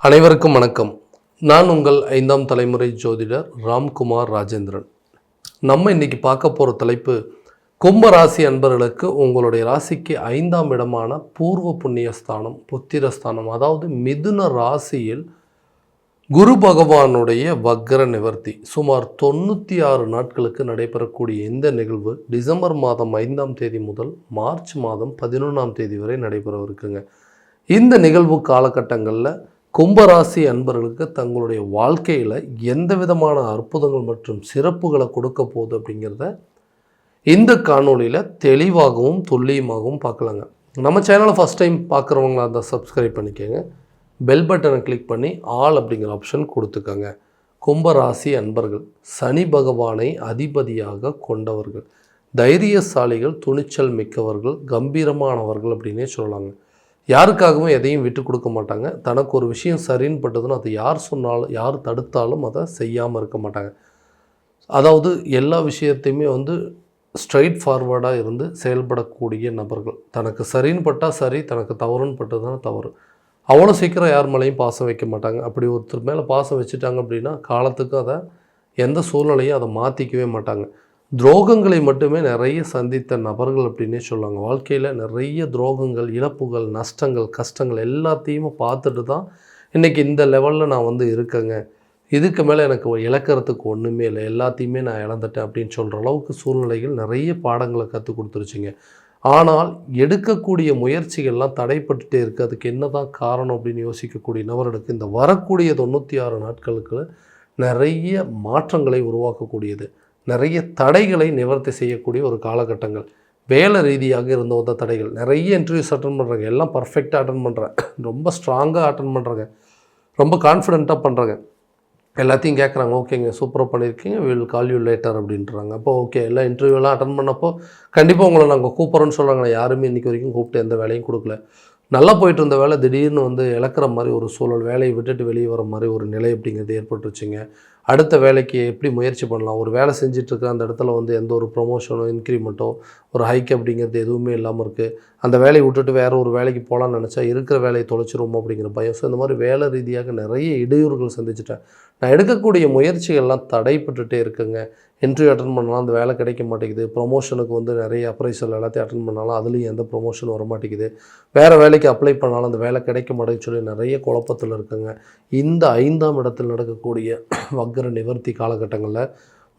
அனைவருக்கும் வணக்கம். நான் உங்கள் 5ஆம் தலைமுறை ஜோதிடர் ராம்குமார் ராஜேந்திரன். நம்ம இன்னைக்கு பார்க்க போகிற தலைப்பு, கும்ப ராசி அன்பர்களுக்கு உங்களுடைய ராசிக்கு 5ஆம் இடமான பூர்வ புண்ணியஸ்தானம், புத்திரஸ்தானம், அதாவது மிதுன ராசியில் குரு பகவானுடைய வக்ர நிவர்த்தி சுமார் 96 நாட்களுக்கு நடைபெறக்கூடிய இந்த நிகழ்வு டிசம்பர் மாதம் 5ஆம் தேதி முதல் மார்ச் மாதம் 11ஆம் தேதி வரை நடைபெறவிருக்குங்க. இந்த நிகழ்வு காலகட்டங்களில் கும்பராசி அன்பர்களுக்கு தங்களுடைய வாழ்க்கையில் எந்த விதமான அற்புதங்கள் மற்றும் சிறப்புகளை கொடுக்க போகுது அப்படிங்கிறத இந்த காணொலியில் தெளிவாகவும் துல்லியமாகவும் பார்க்கலாங்க. நம்ம சேனலை ஃபஸ்ட் டைம் பார்க்குறவங்களா இருந்தால் சப்ஸ்கிரைப் பண்ணிக்கோங்க. பெல் பட்டனை கிளிக் பண்ணி ஆல் அப்படிங்கிற ஆப்ஷன் கொடுத்துக்கோங்க. கும்பராசி அன்பர்கள் சனி பகவானை அதிபதியாக கொண்டவர்கள், தைரியசாலிகள், துணிச்சல் மிக்கவர்கள், கம்பீரமானவர்கள் அப்படின்னே சொல்லலாங்க. யாருக்காகவும் எதையும் விட்டு கொடுக்க மாட்டாங்க. தனக்கு ஒரு விஷயம் சரின்னு பட்டதுன்னா அது யார் சொன்னாலும் யார் தடுத்தாலும் அதை செய்யாமல் இருக்க மாட்டாங்க. அதாவது எல்லா விஷயத்தையுமே ஸ்ட்ரைட் ஃபார்வர்டாக இருந்து செயல்படக்கூடிய நபர்கள். தனக்கு சரின்னு பட்டால் சரி, தனக்கு தவறுன்னு பட்டதுன்னா தவறு. அவ்வளோ சீக்கிரம் யார் மேலேயும் பாசம் வைக்க மாட்டாங்க. அப்படி ஒருத்தர் மேலே பாசம் வச்சுட்டாங்க அப்படின்னா காலத்துக்கு அதை எந்த சூழ்நிலையும் அதை மாற்றிக்கவே மாட்டாங்க. துரோகங்களை மட்டுமே நிறைய சந்தித்த நபர்கள் அப்படின்னே சொல்லுவாங்க. வாழ்க்கையில் நிறைய துரோகங்கள், இழப்புகள், நஷ்டங்கள், கஷ்டங்கள் எல்லாத்தையுமே பார்த்துட்டு தான் இன்றைக்கி இந்த லெவலில் நான் இருக்கேங்க. இதுக்கு மேலே எனக்கு இழக்கிறதுக்கு ஒன்றுமே இல்லை, எல்லாத்தையுமே நான் இழந்துட்டேன் அப்படின்னு சொல்கிற அளவுக்கு சூழ்நிலைகள் நிறைய பாடங்களை கற்றுக் கொடுத்துருச்சுங்க. ஆனால் எடுக்கக்கூடிய முயற்சிகள்லாம் தடைப்பட்டுட்டே இருக்குது. அதுக்கு என்ன தான் காரணம் அப்படின்னு யோசிக்கக்கூடிய நபர்களுக்கு இந்த வரக்கூடிய 96 நாட்களுக்கு நிறைய மாற்றங்களை உருவாக்கக்கூடியது, நிறைய தடைகளை நிவர்த்தி செய்யக்கூடிய ஒரு காலகட்டங்கள். வேலை ரீதியாக இருந்த வந்த தடைகள், நிறைய இன்டர்வியூஸ் அட்டன் பண்ணுறாங்க, எல்லாம் பர்ஃபெக்டாக அட்டன் பண்ணுறேன், ரொம்ப ஸ்ட்ராங்காக அட்டன் பண்ணுறாங்க, ரொம்ப கான்ஃபிடென்ட்டாக பண்ணுறாங்க, எல்லாத்தையும் கேட்குறாங்க. ஓகேங்க, சூப்பராக பண்ணியிருக்கீங்க, வில் கால் யூ லேட்டர் அப்படின்றாங்க. அப்போ ஓகே, எல்லாம் இன்டர்வியூலாம் அட்டன் பண்ணப்போ கண்டிப்பாக உங்களை நாங்கள் கூப்பிட்றோன்னு சொல்கிறாங்க. யாருமே இன்றைக்கி வரைக்கும் கூப்பிட்டு எந்த வேலையும் கொடுக்கல. நல்லா போயிட்டு இருந்த வேலை திடீர்னு இழக்கிற மாதிரி ஒரு சூழல், வேலையை விட்டுட்டு வெளியே வர மாதிரி ஒரு நிலை அப்படிங்கிறது ஏற்பட்டுருச்சுங்க. அடுத்த வேலைக்கு எப்படி முயற்சி பண்ணலாம், ஒரு வேலை செஞ்சிட்ருக்க அந்த இடத்துல எந்த ஒரு ப்ரொமோஷனோ இன்க்ரிமெண்ட்டோ ஒரு ஹைக் அப்படிங்கிறது எதுவுமே இல்லாமல் இருக்குது. அந்த வேலையை விட்டுட்டு வேறு ஒரு வேலைக்கு போகலான்னு நினச்சா இருக்கிற வேலையை தொலைச்சிருவோம் அப்படிங்கிற பயம். ஸோ இந்த மாதிரி வேலை ரீதியாக நிறைய இடையூறுகள் சந்திச்சிட்டேன். நான் எடுக்கக்கூடிய முயற்சிகள்லாம் தடைப்பட்டுகிட்டே இருக்குங்க. இன்டர்வியூ அட்டன் பண்ணாலும் அந்த வேலை கிடைக்க மாட்டேங்குது. ப்ரொமோஷனுக்கு நிறைய அப்ரைசல் எல்லாத்தையும் அட்டன் பண்ணாலும் அதுலேயும் எந்த ப்ரொமோஷனும் வர மாட்டேங்குது. வேறு வேலைக்கு அப்ளை பண்ணாலும் அந்த வேலை கிடைக்க மாட்டேங்குன்னு சொல்லி நிறைய குழப்பத்தில் இருக்குங்க. இந்த 5ஆம் இடத்தில் நடக்கக்கூடிய வக்ர நிவர்த்தி காலகட்டங்களில்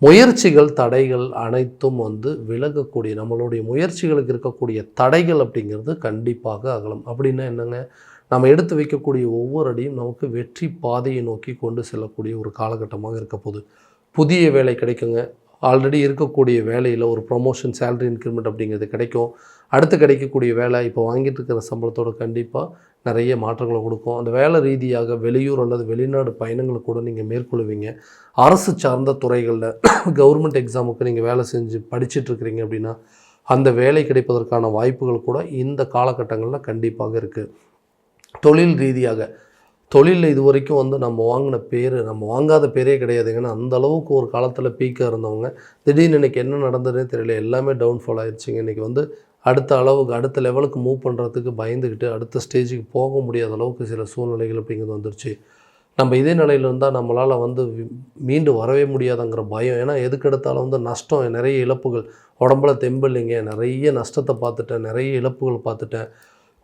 முயற்சிகள், தடைகள் அனைத்தும் விலகக்கூடிய, நம்மளுடைய முயற்சிகளுக்கு இருக்கக்கூடிய தடைகள் அப்படிங்கிறது கண்டிப்பாக அகலும். அப்படின்னா என்னங்க, நம்ம எடுத்து வைக்கக்கூடிய ஒவ்வொரு அடியும் நமக்கு வெற்றி பாதையை நோக்கி கொண்டு செல்லக்கூடிய ஒரு காலகட்டமாக இருக்க போகுது. புதிய வேலை கிடைக்குங்க. ஆல்ரெடி இருக்கக்கூடிய வேலையில் ஒரு ப்ரொமோஷன், சேலரி இன்க்ரிமெண்ட் அப்படிங்கிறது கிடைக்கும். அடுத்து கிடைக்கக்கூடிய வேலை இப்போ வாங்கிட்டு இருக்கிற சம்பளத்தோடு கண்டிப்பாக நிறைய மாற்றங்களை கொடுக்கும். அந்த வேலை ரீதியாக வெளியூர் அல்லது வெளிநாடு பயணங்களை கூட நீங்கள் மேற்கொள்வீங்க. அரசு சார்ந்த துறைகளில் கவர்மெண்ட் எக்ஸாமுக்கு நீங்கள் வேலை செஞ்சு படிச்சுட்ருக்கிறீங்க அப்படின்னா அந்த வேலை கிடைப்பதற்கான வாய்ப்புகள் கூட இந்த காலகட்டங்களில் கண்டிப்பாக இருக்குது. தொழில் ரீதியாக, தொழிலில் இது வரைக்கும் நம்ம வாங்கின பேர், நம்ம வாங்காத பேரே கிடையாது. ஏன்னா அந்த அளவுக்கு ஒரு காலத்தில் பீக்காக இருந்தவங்க திடீர்னு இன்றைக்கி என்ன நடந்ததுன்னே தெரியல, எல்லாமே டவுன்ஃபால் ஆகிடுச்சிங்க. இன்றைக்கி அடுத்த அளவுக்கு அடுத்த லெவலுக்கு மூவ் பண்ணுறதுக்கு பயந்துக்கிட்டு அடுத்த ஸ்டேஜுக்கு போக முடியாத அளவுக்கு சில சூழ்நிலைகள் அப்படிங்கிறது வந்துருச்சு. நம்ம இதே நிலையில் இருந்தால் நம்மளால் மீண்டு வரவே முடியாதுங்கிற பயம். ஏன்னா எதுக்கெடுத்தாலும் நஷ்டம், நிறைய இழப்புகள், உடம்புல தெம்பு இல்லைங்க, நிறைய நஷ்டத்தை பார்த்துட்டேன், நிறைய இழப்புகள் பார்த்துட்டேன்.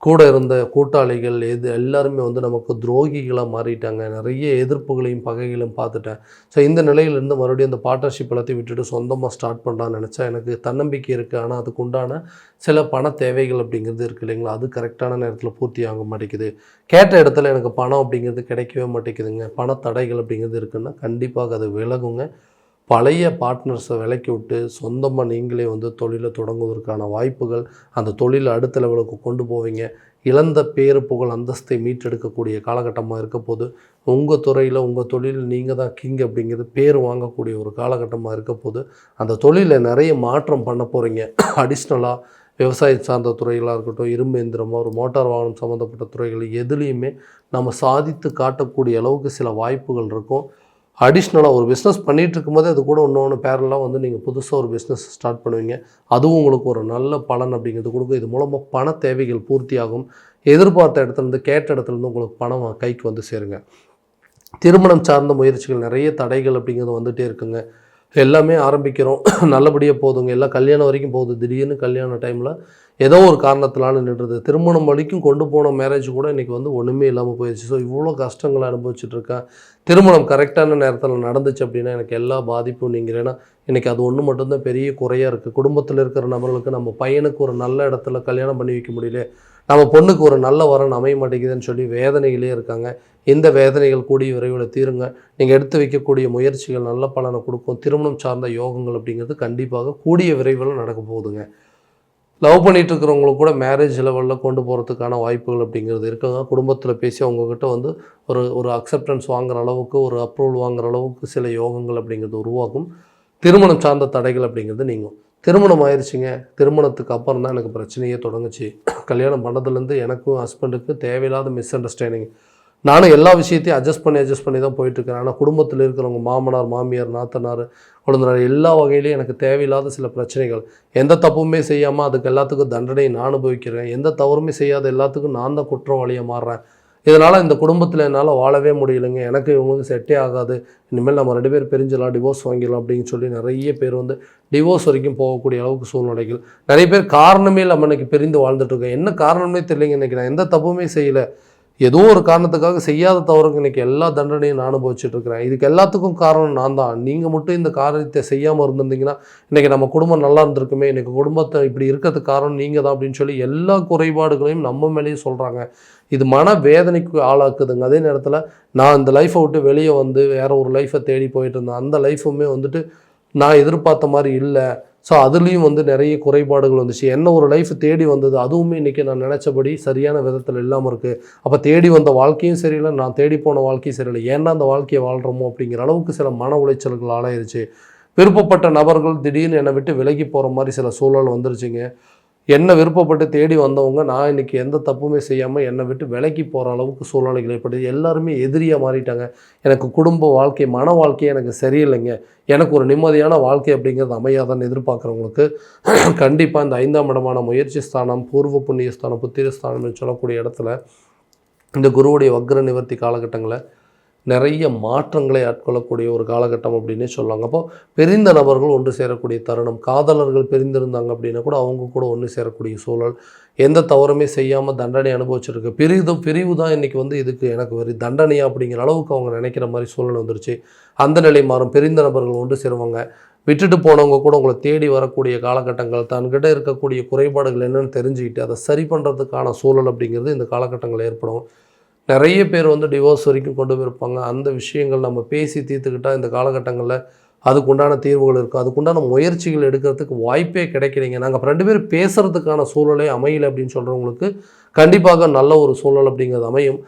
கூட இருந்த கூட்டாளிகள் எல்லாருமே நமக்கு துரோகிகளாக மாறிட்டாங்க. நிறைய எதிர்ப்புகளையும் பகைகளையும் பார்த்துட்டேன். ஸோ இந்த நிலையிலேருந்து மறுபடியும் அந்த பார்ட்னர்ஷிப் எல்லாத்தையும் விட்டுட்டு சொந்தமாக ஸ்டார்ட் பண்ணலான்னு நினச்சா எனக்கு தன்னம்பிக்கை இருக்குது. ஆனால் அதுக்கு உண்டான சில பண தேவைகள் அப்படிங்கிறது இருக்குது இல்லைங்களா, அது கரெக்டான நேரத்தில் பூர்த்தி ஆக மாட்டேங்குது. கேட்ட இடத்துல எனக்கு பணம் அப்படிங்கிறது கிடைக்கவே மாட்டேங்குதுங்க. பண தடைகள் அப்படிங்கிறது இருக்குன்னா கண்டிப்பாக அது விலகுங்க. பழைய பார்ட்னர்ஸை விலக்கி விட்டு சொந்தமாக நீங்களே தொழிலை தொடங்குவதற்கான வாய்ப்புகள், அந்த தொழிலை அடுத்த லெவலுக்கு கொண்டு போவீங்க. இழந்த பேரு புகழ் அந்தஸ்தை மீட்டெடுக்கக்கூடிய காலகட்டமாக இருக்க போது, உங்கள் துறையில் உங்கள் தொழிலில் நீங்கள் தான் கிங் அப்படிங்கிறது பேர் வாங்கக்கூடிய ஒரு காலகட்டமாக இருக்க போது, அந்த தொழிலில் நிறைய மாற்றம் பண்ண போகிறீங்க. அடிஷ்னலாக விவசாயம் சார்ந்த துறைகளாக இருக்கட்டும், இரும்பு எந்திரமோ ஒரு மோட்டார் வாகனம் சம்மந்தப்பட்ட துறைகள் எதுலேயுமே நம்ம சாதித்து காட்டக்கூடிய அளவுக்கு சில வாய்ப்புகள் இருக்கும். அடிஷ்னலாக ஒரு பிஸ்னஸ் பண்ணிகிட்டு இருக்கும்போதே அது கூட இன்னொன்று பேரலாக வந்து நீங்கள் புதுசாக ஒரு பிஸ்னஸ் ஸ்டார்ட் பண்ணுவீங்க. அதுவும் உங்களுக்கு ஒரு நல்ல பலன் அப்படிங்கிறது கொடுக்கும். இது மூலமாக பண தேவைகள் பூர்த்தியாகும். எதிர்பார்த்த இடத்துலேருந்து கேட்ட இடத்துலேருந்து உங்களுக்கு பணம் கைக்கு வந்து சேருங்க. திருமணம் சார்ந்த முயற்சிகள் நிறைய தடைகள் அப்படிங்கிறது வந்துகிட்டே இருக்குங்க. எல்லாமே ஆரம்பிக்கிறோம், நல்லபடியாக போதுங்க, எல்லாம் கல்யாணம் வரைக்கும் போகுது. திடீர்னு கல்யாண டைமில் ஏதோ ஒரு காரணத்தினால நின்றுது. திருமணம் வரைக்கும் கொண்டு போன மேரேஜ் கூட இன்றைக்கி வந்து ஒன்றுமே இல்லாமல் போயிடுச்சு. ஸோ இவ்வளோ கஷ்டங்களை அனுபவிச்சுட்ருக்கேன். திருமணம் கரெக்டான நேரத்தில் நடந்துச்சு அப்படின்னா எனக்கு எல்லா பாதிப்பும் நீங்கள். ஏன்னா இன்றைக்கி அது ஒன்று மட்டும்தான் பெரிய குறையாக இருக்குது. குடும்பத்தில் இருக்கிற நபர்களுக்கு நம்ம பையனுக்கு ஒரு நல்ல இடத்துல கல்யாணம் பண்ணி வைக்க முடியல, நம்ம பொண்ணுக்கு ஒரு நல்ல வரன் அமைய மாட்டேங்குதுன்னு சொல்லி வேதனைகளே இருக்காங்க. இந்த வேதனைகள் கூடிய விரைவில் தீருங்க. நீங்கள் எடுத்து வைக்கக்கூடிய முயற்சிகள் நல்ல பலனை கொடுக்கும். திருமணம் சார்ந்த யோகங்கள் அப்படிங்கிறது கண்டிப்பாக கூடிய விரைவில் நடக்க போகுதுங்க. லவ் பண்ணிகிட்டு இருக்கிறவங்களுக்கு கூட மேரேஜ் லெவலில் கொண்டு போகிறதுக்கான வாய்ப்புகள் அப்படிங்கிறது இருக்குங்க. குடும்பத்தில் பேசி அவங்கக்கிட்ட வந்து ஒரு அக்செப்டன்ஸ் வாங்குகிற அளவுக்கு, ஒரு அப்ரூவல் வாங்குகிற அளவுக்கு சில யோகங்கள் அப்படிங்கிறது உருவாகும். திருமணம் சார்ந்த தடைகள் அப்படிங்கிறது நீங்கும். திருமணம் ஆயிடுச்சுங்க, திருமணத்துக்கு அப்புறம் தான் எனக்கு பிரச்சனையே தொடங்குச்சு. கல்யாணம் பண்ணதுலேருந்து எனக்கும் ஹஸ்பண்டுக்கும் தேவையில்லாத மிஸ் அண்டர்ஸ்டாண்டிங். நானும் எல்லா விஷயத்தையும் அட்ஜஸ்ட் பண்ணி தான் போயிட்டுருக்கேன். ஆனால் குடும்பத்தில் இருக்கிறவங்க மாமனார், மாமியார், நாத்தனார், கொழுந்தனார் எல்லா வகையிலையும் எனக்கு தேவையில்லாத சில பிரச்சனைகள். எந்த தப்புமே செய்யாமல் அதுக்கு எல்லாத்துக்கும் தண்டனையை நான் அனுபவிக்கிறேன். எந்த தவறுமே செய்யாத எல்லாத்துக்கும் நான் தான் குற்றவாளியாக மாறுறேன். இதனால் இந்த குடும்பத்தில் என்னால் வாழவே முடியலைங்க, எனக்கு இவங்களுக்கு செட்டே ஆகாது, இனிமேல் நம்ம 2 பேர் பிரிஞ்சிடலாம், டிவோர்ஸ் வாங்கிடலாம் அப்படின்னு சொல்லி நிறைய பேர் வந்து டிவோர்ஸ் வரைக்கும் போகக்கூடிய அளவுக்கு சூழ்நிலைகள். நிறைய பேர் காரணமே இல்லாமல் இன்றைக்கி பிரிந்து வாழ்ந்துட்டுருக்கேன். என்ன காரணமே தெரியலைங்க. இன்றைக்கி நான் எந்த தப்புமே செய்யலை, ஏதோ ஒரு காரணத்துக்காக செய்யாத தவறுக்கு இன்றைக்கி எல்லா தண்டனையும் நான் அனுபவிச்சுட்ருக்கிறேன். இதுக்கு எல்லாத்துக்கும் காரணம் நான் தான். நீங்கள் மட்டும் இந்த காரியத்தை செய்யாமல் இருந்திருந்தீங்கன்னா இன்றைக்கி நம்ம குடும்பம் நல்லா இருந்திருக்குமே, இன்றைக்கி குடும்பத்தை இப்படி இருக்கிறதுக்கு காரணம் நீங்கள் தான் அப்படின்னு சொல்லி எல்லா குறைபாடுகளையும் நம்ம மேலேயும் சொல்கிறாங்க. இது மன வேதனைக்கு ஆளாக்குதுங்க. அதே நேரத்தில் நான் இந்த லைஃப்பை விட்டு வெளியே வந்து வேறு ஒரு லைஃப்பை தேடி போயிட்டு இருந்தேன். அந்த லைஃப்புமே வந்துட்டு நான் எதிர்பார்த்த மாதிரி இல்லை. ஸோ அதுலேயும் வந்து நிறைய குறைபாடுகள் வந்துச்சு. என்ன ஒரு லைஃப் தேடி வந்தது, அதுவுமே இன்றைக்கி நான் நினச்சபடி சரியான விதத்தில் இல்லாமல் இருக்குது. அப்போ தேடி வந்த வாழ்க்கையும் சரியில்லை, நான் தேடி போன வாழ்க்கையும் சரியில்லை, ஏன்னா அந்த வாழ்க்கையை வாழ்கிறோமோ அப்படிங்கிற அளவுக்கு சில மன உளைச்சல்கள் ஆளாயிருச்சு. விருப்பப்பட்ட நபர்கள் திடீர்னு என்னை விட்டு விலகி போகிற மாதிரி சில சூழல் வந்துருச்சுங்க. என்னை விருப்பப்பட்டு தேடி வந்தவங்க நான் இன்றைக்கி எந்த தப்புமே செய்யாமல் என்னை விட்டு விலகி போகிற அளவுக்கு சூழ்நிலைகள் ஏற்படுது. எல்லாருமே எதிரியாக மாறிட்டாங்க. எனக்கு குடும்ப வாழ்க்கை, மன வாழ்க்கையே எனக்கு சரியில்லைங்க, எனக்கு ஒரு நிம்மதியான வாழ்க்கை அப்படிங்கிறது அமையாதான்னு எதிர்பார்க்குறவங்களுக்கு கண்டிப்பாக இந்த 5ஆம் இடமான முயற்சி ஸ்தானம், பூர்வ புண்ணிய ஸ்தானம், புத்திர ஸ்தானம்னு சொல்லக்கூடிய இடத்துல இந்த குருவுடைய வக்ர நிவர்த்தி காலகட்டங்களை நிறைய மாற்றங்களை ஆட்கொள்ளக்கூடிய ஒரு காலகட்டம் அப்படின்னே சொல்லுவாங்க. அப்போ பிரிந்த நபர்கள் ஒன்று சேரக்கூடிய தருணம். காதலர்கள் பிரிந்திருந்தாங்க அப்படின்னா கூட அவங்க கூட ஒன்று சேரக்கூடிய சூழல். எந்த தவறுமே செய்யாமல் தண்டனை அனுபவிச்சிருக்கு. பிரிவு தான் இன்றைக்கி வந்து இதுக்கு எனக்கு ஒரு தண்டனையா அப்படிங்கிற அளவுக்கு அவங்க நினைக்கிற மாதிரி சூழல் வந்துருச்சு. அந்த நிலை மாறும். பிரிந்த நபர்கள் ஒன்று சேருவாங்க. விட்டுட்டு போனவங்க கூட உங்களை தேடி வரக்கூடிய காலகட்டங்கள், தன்கிட்ட இருக்கக்கூடிய குறைபாடுகள் என்னென்னு தெரிஞ்சுக்கிட்டு அதை சரி பண்ணுறதுக்கான சூழல் அப்படிங்கிறது இந்த காலகட்டங்கள் ஏற்படும். நிறைய பேர் வந்து டிவோர்ஸ் வரைக்கும் கொண்டு போயிருப்பாங்க. அந்த விஷயங்கள் நம்ம பேசி தீர்த்துக்கிட்டால் இந்த காலகட்டங்களில் அதுக்குண்டான தீர்வுகள் இருக்கும். அதுக்குண்டான முயற்சிகள் எடுக்கிறதுக்கு வாய்ப்பே கிடைக்கிறீங்க. நாங்கள் 2 பேர் பேசுகிறதுக்கான சூழலே அமையலை அப்படின்னு சொல்கிறவங்களுக்கு கண்டிப்பாக நல்ல ஒரு சூழல் அப்படிங்கிறது அமையும்.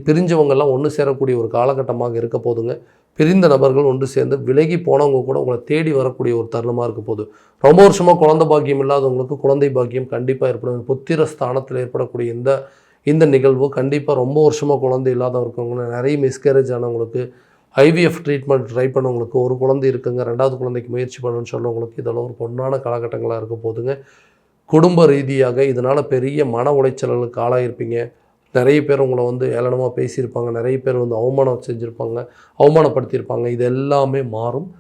பிரிஞ்சவங்கெல்லாம் ஒன்று சேரக்கூடிய ஒரு காலகட்டமாக இருக்க போதுங்க. பிரிந்த நபர்கள் ஒன்று சேர்ந்து விலகி போனவங்க கூட உங்களை தேடி வரக்கூடிய ஒரு தருணமாக இருக்க போகுது. ரொம்ப வருஷமாக குழந்தை பாக்கியம் இல்லாதவங்களுக்கு குழந்தை பாக்கியம் கண்டிப்பாக ஏற்படும். புத்திர ஸ்தானத்தில் ஏற்படக்கூடிய இந்த நிகழ்வு கண்டிப்பாக ரொம்ப வருஷமாக குழந்தை இல்லாதவங்க, நிறைய மிஸ்கேரேஜ் ஆனவங்களுக்கு, ஐவிஎஃப் ட்ரீட்மெண்ட் ட்ரை பண்ணவங்களுக்கு, ஒரு குழந்தை இருக்குங்க 2வது குழந்தைக்கு முயற்சி பண்ணணும்னு சொல்கிறவங்களுக்கு இதெல்லாம் ஒரு பொன்னான காலகட்டங்களாக இருக்க போதுங்க. குடும்ப ரீதியாக இதனால் பெரிய மன உளைச்சல்களுக்கு ஆளாயிருப்பீங்க. நிறைய பேர் உங்களை வந்து ஏளனமாக பேசியிருப்பாங்க, நிறைய பேர் வந்து அவமானம் செஞ்சுருப்பாங்க, அவமானப்படுத்தியிருப்பாங்க. இது எல்லாமே மாறும்.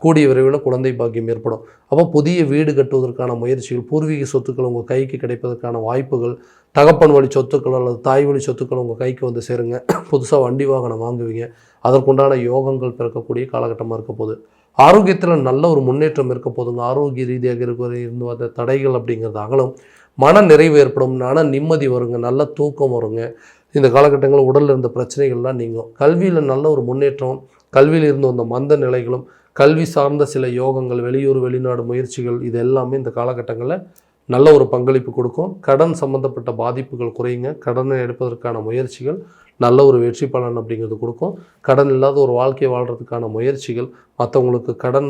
கூடிய விரைவில் குழந்தை பாக்கியம் ஏற்படும். அப்போ புதிய வீடு கட்டுவதற்கான முயற்சிகள், பூர்வீக சொத்துக்கள் உங்கள் கைக்கு கிடைப்பதற்கான வாய்ப்புகள், தகப்பன் வழி சொத்துக்கள் அல்லது தாய் வழி சொத்துக்கள் உங்கள் கைக்கு வந்து சேருங்க. புதுசாக வண்டி வாகனம் வாங்குவீங்க. அதற்குண்டான யோகங்கள் பிறக்கக்கூடிய காலகட்டமாக இருக்க போகுது. ஆரோக்கியத்தில் நல்ல ஒரு முன்னேற்றம் இருக்க போதுங்க. ஆரோக்கிய ரீதியாக இருந்து வந்த தடைகள் அப்படிங்கிறது அகலும். மன நிறைவு ஏற்படும், மன நிம்மதி வருங்க, நல்ல தூக்கம் வருங்க. இந்த காலகட்டங்களில் உடலில் இருந்த பிரச்சனைகள்லாம் நீங்கும். கல்வியில் நல்ல ஒரு முன்னேற்றம், கல்வியில் இருந்து வந்த மந்த நிலைகளும், கல்வி சார்ந்த சில யோகங்கள், வெளியூர் வெளிநாடு முயற்சிகள், இது எல்லாமே இந்த காலகட்டங்களில் நல்ல ஒரு பங்களிப்பு கொடுக்கும். கடன் சம்மந்தப்பட்ட பாதிப்புகள் குறையுங்க. கடனை எடுப்பதற்கான முயற்சிகள் நல்ல ஒரு வெற்றி பலன் அப்படிங்கிறது கொடுக்கும். கடன் இல்லாத ஒரு வாழ்க்கையை வாழ்கிறதுக்கான முயற்சிகள், மற்றவங்களுக்கு கடன்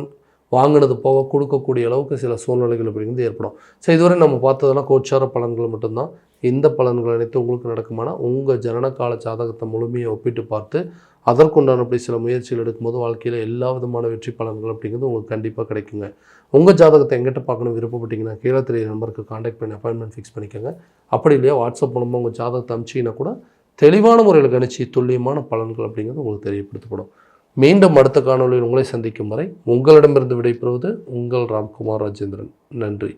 வாங்கினது போக கொடுக்கக்கூடிய அளவுக்கு சில சூழ்நிலைகள் அப்படிங்கிறது ஏற்படும். ஸோ இதுவரை நம்ம பார்த்ததெல்லாம் கோச்சார பலன்கள் மட்டும்தான். இந்த பலன்கள் அனைத்து உங்களுக்கு நடக்குமானா உங்கள் ஜனனகால ஜாதகத்தை முழுமையை ஒப்பிட்டு பார்த்து அதற்குண்டானபடி சில முயற்சிகள் எடுக்கும்போது வாழ்க்கையில் எல்லா விதமான வெற்றி பலன்கள் அப்படிங்கிறது உங்களுக்கு கண்டிப்பாக கிடைக்குங்க. உங்கள் ஜாதகத்தை எங்கிட்ட பார்க்கணும் விருப்பப்பட்டீங்கன்னா கீழே தெரிய நம்பருக்கு காண்டாக்ட் பண்ணி அப்பாயின்மெண்ட் ஃபிக்ஸ் பண்ணிக்கோங்க. அப்படி இல்லையா வாட்ஸ்அப் மூலமாக உங்கள் ஜாதகத்தை அனுப்பிச்சிங்கன்னா கூட தெளிவான முறையில் கணிச்சு துல்லியமான பலன்கள் அப்படிங்கிறது உங்களுக்கு தெரியப்படுத்தப்படும். மீண்டும் அடுத்த காணொலியில் உங்களை சந்திக்கும் வரை உங்களிடமிருந்து விடைபெறுவது உங்கள் ராம்குமார் ராஜேந்திரன். நன்றி.